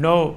9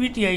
PTI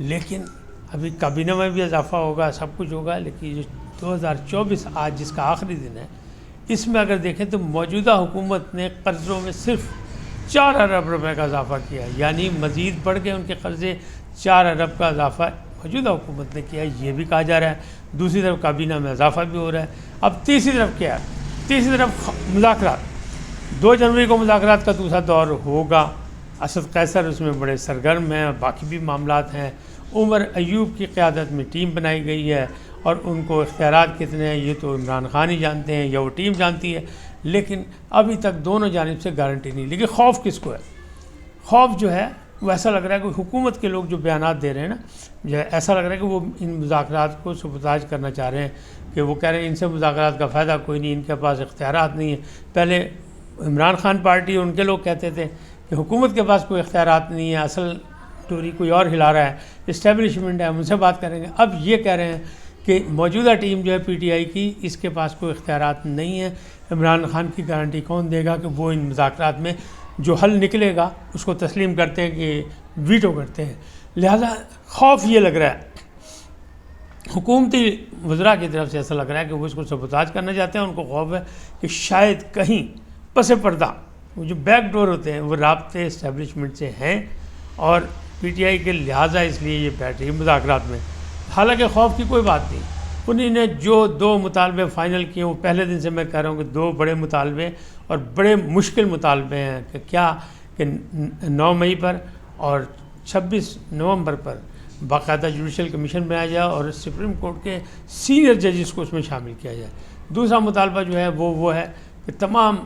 لیکن ابھی کابینہ میں بھی اضافہ ہوگا، سب کچھ ہوگا، لیکن جو 2024 آج جس کا آخری دن ہے، اس میں اگر دیکھیں تو موجودہ حکومت نے قرضوں میں صرف 4 ارب روپے کا اضافہ کیا ہے، یعنی مزید بڑھ گئے ان کے قرضے، 4 ارب کا اضافہ موجودہ حکومت نے کیا ہے، یہ بھی کہا جا رہا ہے۔ دوسری طرف کابینہ میں اضافہ بھی ہو رہا ہے۔ اب تیسری طرف کیا ہے؟ تیسری طرف مذاکرات، 2 جنوری کو مذاکرات کا دوسرا دور ہوگا۔ اسد قیصر اس میں بڑے سرگرم ہیں، باقی بھی معاملات ہیں۔ عمر ایوب کی قیادت میں ٹیم بنائی گئی ہے، اور ان کو اختیارات کتنے ہیں یہ تو عمران خان ہی جانتے ہیں یا وہ ٹیم جانتی ہے، لیکن ابھی تک دونوں جانب سے گارنٹی نہیں۔ لیکن خوف کس کو ہے؟ خوف جو ہے وہ ایسا لگ رہا ہے کہ حکومت کے لوگ جو بیانات دے رہے ہیں نا، جو ایسا لگ رہا ہے کہ وہ ان مذاکرات کو سبوتاژ کرنا چاہ رہے ہیں، کہ وہ کہہ رہے ہیں ان سے مذاکرات کا فائدہ کوئی نہیں، ان کے پاس اختیارات نہیں ہیں۔ پہلے عمران خان پارٹی ان کے لوگ کہتے تھے کہ حکومت کے پاس کوئی اختیارات نہیں ہے، اصل ٹوری کوئی اور ہلا رہا ہے، اسٹیبلشمنٹ ہے، ہم ان سے بات کریں گے۔ اب یہ کہہ رہے ہیں کہ موجودہ ٹیم جو ہے پی ٹی آئی کی، اس کے پاس کوئی اختیارات نہیں ہے۔ عمران خان کی گارنٹی کون دے گا کہ وہ ان مذاکرات میں جو حل نکلے گا اس کو تسلیم کرتے ہیں کہ ویٹو کرتے ہیں؟ لہذا خوف یہ لگ رہا ہے حکومتی وزراء کی طرف سے، ایسا لگ رہا ہے کہ وہ اس کو سبوتاژ کرنا چاہتے ہیں۔ ان کو خوف ہے کہ شاید کہیں پس پردہ وہ جو بیک ڈور ہوتے ہیں وہ رابطے اسٹیبلشمنٹ سے ہیں، اور پی ٹی آئی کے لہٰذا اس لیے یہ بیٹھ رہی ہے مذاکرات میں۔ حالانکہ خوف کی کوئی بات نہیں، انہوں نے جو 2 مطالبے فائنل کیے، وہ پہلے دن سے میں کہہ رہا ہوں کہ 2 بڑے مطالبے اور بڑے مشکل مطالبے ہیں، کہ کیا کہ 9 مئی پر اور 26 نومبر پر باقاعدہ جوڈیشل کمیشن بنایا جائے اور سپریم کورٹ کے سینئر ججز کو اس میں شامل کیا جائے۔ دوسرا مطالبہ جو ہے وہ ہے کہ تمام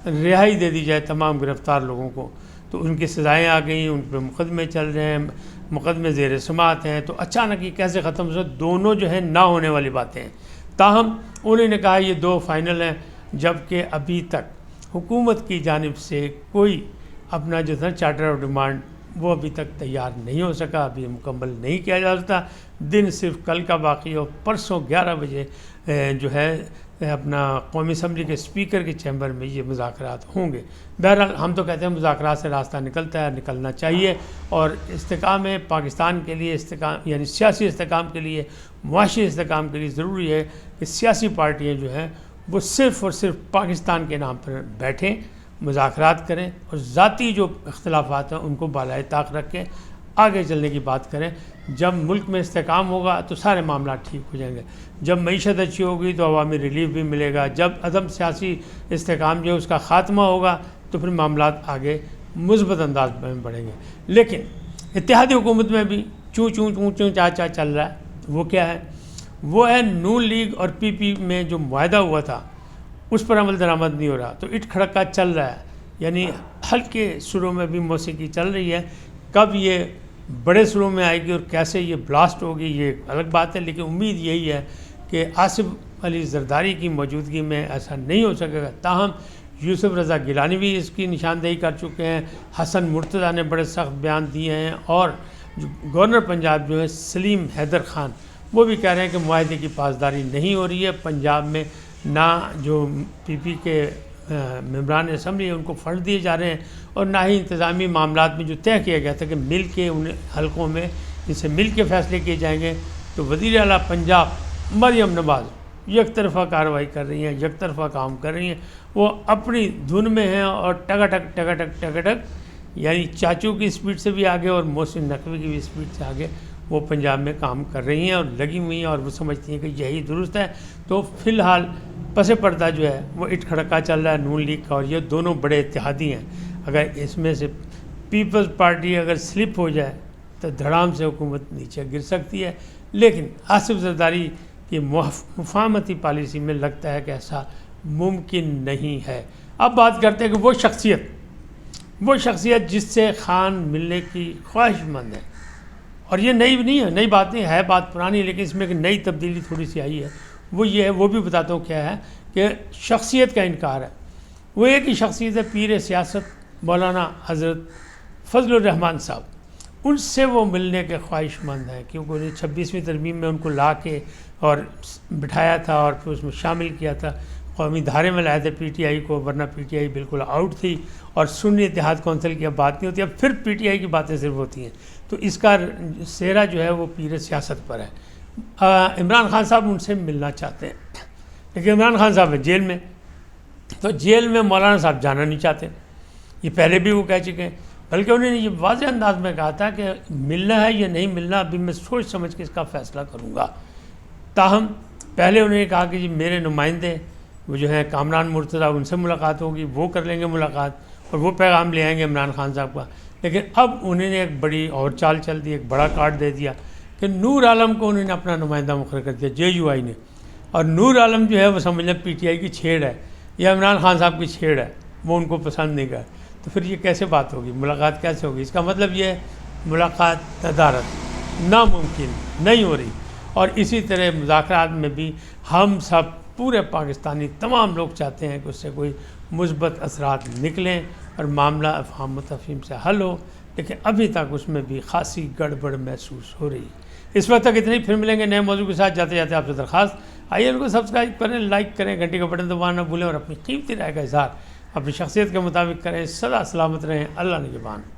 رہائی دے دی جائے تمام گرفتار لوگوں کو۔ تو ان کی سزائیں آ گئیں، ان پہ مقدمے چل رہے ہیں، مقدمے زیر سماعت ہیں، تو اچانک یہ کیسے ختم ہو؟ دونوں جو ہیں نہ ہونے والی باتیں ہیں۔ تاہم انہوں نے کہا یہ 2 فائنل ہیں، جبکہ ابھی تک حکومت کی جانب سے کوئی اپنا جو تھا چارٹر آف ڈیمانڈ وہ ابھی تک تیار نہیں ہو سکا، ابھی مکمل نہیں کیا جا سکتا۔ دن صرف کل کا باقی ہو، پرسوں 11 بجے جو ہے اپنا قومی اسمبلی کے اسپیکر کے چیمبر میں یہ مذاکرات ہوں گے۔ بہرحال ہم تو کہتے ہیں مذاکرات سے راستہ نکلتا ہے، نکلنا چاہیے، اور استحکام پاکستان کے لیے، استحکام یعنی سیاسی استحکام کے لیے، معاشی استحکام کے لیے ضروری ہے کہ سیاسی پارٹیاں جو ہیں وہ صرف اور صرف پاکستان کے نام پر بیٹھیں، مذاکرات کریں، اور ذاتی جو اختلافات ہیں ان کو بالائے طاق رکھیں، آگے چلنے کی بات کریں۔ جب ملک میں استحکام ہوگا تو سارے معاملات ٹھیک ہو جائیں گے۔ جب معیشت اچھی ہوگی تو عوامی ریلیف بھی ملے گا۔ جب عدم سیاسی استحکام جو ہے اس کا خاتمہ ہوگا تو پھر معاملات آگے مثبت انداز میں بڑھیں گے۔ لیکن اتحادی حکومت میں بھی چوں چوں چوں چوں چا چا چل رہا ہے۔ وہ کیا ہے؟ وہ ہے نون لیگ اور پی پی میں جو معاہدہ ہوا تھا اس پر عمل درآمد نہیں ہو رہا، تو اٹھ کھڑکا چل رہا ہے، یعنی ہلکے سروں میں بھی موسیقی چل رہی ہے۔ کب یہ بڑے سروں میں آئے گی اور کیسے یہ بلاسٹ ہوگی یہ الگ بات ہے، لیکن امید یہی ہے کہ آصف علی زرداری کی موجودگی میں ایسا نہیں ہو سکے گا۔ تاہم یوسف رضا گیلانی بھی اس کی نشاندہی کر چکے ہیں، حسن مرتضیٰ نے بڑے سخت بیان دیے ہیں، اور جو گورنر پنجاب جو ہے سلیم حیدر خان وہ بھی کہہ رہے ہیں کہ معاہدے کی پاسداری نہیں ہو رہی ہے پنجاب میں، نہ جو پی پی کے ممبران اسمبلی ہیں ان کو فنڈ دیے جا رہے ہیں، اور نہ ہی انتظامی معاملات میں جو طے کیا گیا تھا کہ مل کے ان حلقوں میں جن سے مل کے فیصلے کیے جائیں گے۔ تو وزیر اعلیٰ پنجاب مریم نواز یک طرفہ کارروائی کر رہی ہیں، یک طرفہ کام کر رہی ہیں، وہ اپنی دھن میں ہیں، اور ٹگٹک ٹگٹک ٹگٹک یعنی چاچو کی اسپیڈ سے بھی آگے اور محسن نقوی کی بھی اسپیڈ سے آگے وہ پنجاب میں کام کر رہی ہیں اور لگی ہوئی ہیں، اور وہ سمجھتی ہیں کہ یہی درست ہے۔ تو فی الحال پس پردہ جو ہے وہ اٹھ کھڑکا چل رہا ہے نون لیگ کا، اور یہ دونوں بڑے اتحادی ہیں۔ اگر اس میں سے پیپلز پارٹی اگر سلپ ہو جائے تو دھڑام سے حکومت نیچے گر سکتی ہے، لیکن آصف زرداری کی مفاہمتی پالیسی میں لگتا ہے کہ ایسا ممکن نہیں ہے۔ اب بات کرتے ہیں کہ وہ شخصیت جس سے خان ملنے کی خواہش مند ہے، اور یہ نئی نہیں ہے، نئی بات نہیں ہے، بات پرانی، لیکن اس میں ایک نئی تبدیلی تھوڑی سی آئی ہے۔ وہ یہ ہے، وہ بھی بتاتا ہوں کیا ہے، کہ شخصیت کا انکار ہے۔ وہ ایک ہی شخصیت ہے، پیر سیاست مولانا حضرت فضل الرحمان صاحب، ان سے وہ ملنے کے خواہش مند ہیں، کیونکہ انہیں 26ویں ترمیم میں ان کو لا کے اور بٹھایا تھا اور پھر اس میں شامل کیا تھا۔ قومی دھارے میں لایا تھا پی ٹی آئی کو، ورنہ پی ٹی آئی بالکل آؤٹ تھی اور سنی اتحاد کونسل کی اب بات نہیں ہوتی، اب پھر پی ٹی آئی کی باتیں صرف ہوتی ہیں. تو اس کا سہرا جو ہے وہ پیر سیاست پر ہے. عمران خان صاحب ان سے ملنا چاہتے ہیں، لیکن عمران خان صاحب ہے جیل میں، تو جیل میں مولانا صاحب جانا نہیں چاہتے. یہ پہلے بھی وہ کہہ چکے ہیں، بلکہ انہوں نے یہ واضح انداز میں کہا تھا کہ ملنا ہے یا نہیں ملنا ابھی میں سوچ سمجھ کے اس کا فیصلہ کروں گا. تاہم پہلے انہوں نے کہا کہ جی میرے نمائندے وہ جو ہیں کامران مرتضیٰ، ان سے ملاقات ہوگی، وہ کر لیں گے ملاقات اور وہ پیغام لے آئیں گے عمران خان صاحب کا. لیکن اب انہوں نے ایک بڑی اور چال چل دی، ایک بڑا کارڈ دے دیا کہ نور عالم کو انہوں نے اپنا نمائندہ مقرر کر دیا جے یو آئی نے. اور نور عالم جو ہے وہ سمجھ لیں پی ٹی آئی کی چھیڑ ہے یا عمران خان صاحب کی چھیڑ ہے، وہ ان کو پسند نہیں کر. تو پھر یہ کیسے بات ہوگی، ملاقات کیسے ہوگی؟ اس کا مطلب یہ ہے ملاقات تدارت ناممکن نہیں ہو رہی. اور اسی طرح مذاکرات میں بھی ہم سب پورے پاکستانی تمام لوگ چاہتے ہیں کہ اس سے کوئی مثبت اثرات نکلیں اور معاملہ افہام و تفہیم سے حل ہو، لیکن ابھی تک اس میں بھی خاصی گڑبڑ محسوس ہو رہی. اس وقت تک اتنا ہی، پھر ملیں گے نئے موضوع کے ساتھ. جاتے جاتے آپ سے درخواست، آئیے ان کو سبسکرائب کریں، لائک کریں، گھنٹی کا بٹن دبانا نہ بھولیں اور اپنی قیمتی رائے کا اظہار اپنی شخصیت کے مطابق کریں. سدا سلامت رہیں. اللہ نگہبان.